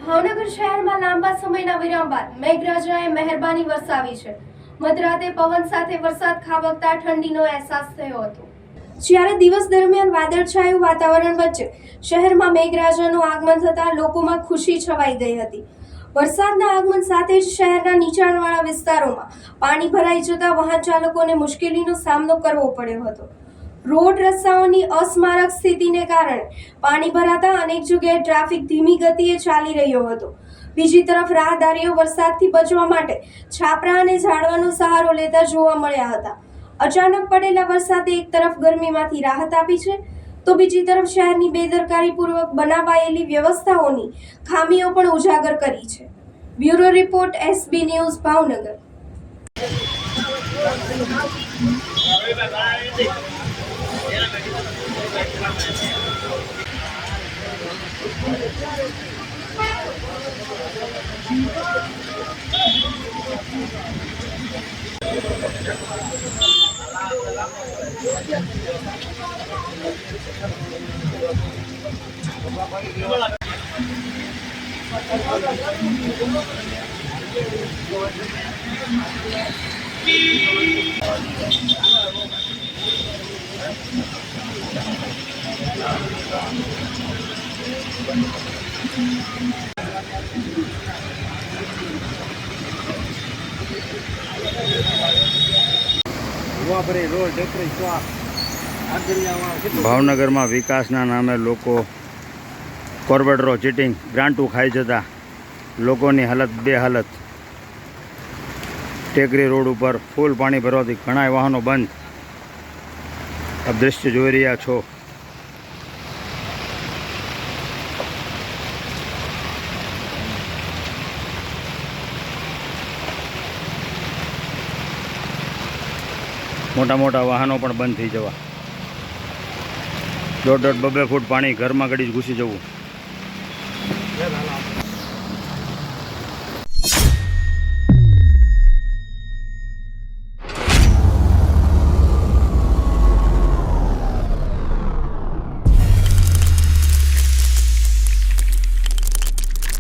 ભાવનગર શહેરમાં લાંબા સમયના વિરામ બાદ મેઘરાજાએ મહેરબાની વરસાવી છે। મધરાતે પવન સાથે વરસાદ ખાબકતા ઠંડીનો અહેસાસ થયો હતો। જ્યારે દિવસ દરમિયાન વાદળછાયું વાતાવરણ વચ્ચે શહેરમાં મેઘરાજાનું આગમન થતાં લોકોમાં ખુશી છવાઈ ગઈ હતી। વરસાદના આગમન સાથે જ શહેરના નીચાણવાળા વિસ્તારોમાં પાણી ભરાઈ જતા વાહન ચાલકોને મુશ્કેલીનો સામનો કરવો પડ્યો હતો। રોડ રસ્તાઓની અસ્મારક સ્થિતિને કારણે પાણી ભરાતા અનેક જગ્યાએ ટ્રાફિક ધીમી ગતિએ ચાલી રહ્યો હતો। બીજી તરફ રાહદારીઓ વરસાદથી બચવા માટે છાપરા અને ઝાડવાનો સહારો લેતા જોવા મળ્યા હતા। અચાનક પડેલા વરસાદે એક તરફ ગરમીમાંથી રાહત આપી છે, તો બીજી તરફ શહેરની બેદરકારીપૂર્વક બનાવાયેલી વ્યવસ્થાઓની ખામીઓ પણ ઉજાગર કરી છે। Bureau report SB news Bhavnagar. ભાવનગરમાં વિકાસના નામે લોકો કોર્પોરેટરો ચીટિંગ ગ્રાન્ટો ખાઈ જતા લોકોની હાલત બેહાલત। ટેકરી રોડ ઉપર ફૂલ પાણી ભરવાથી ઘણા વાહનો બંધ। આપ દ્રશ્ય જોઈ રહ્યા છો। મોટા મોટા વાહનો પણ બંધ થઈ જવા। 1.5-2 ફૂટ પાણી ઘરમાં ગળી ઘૂસી જવું।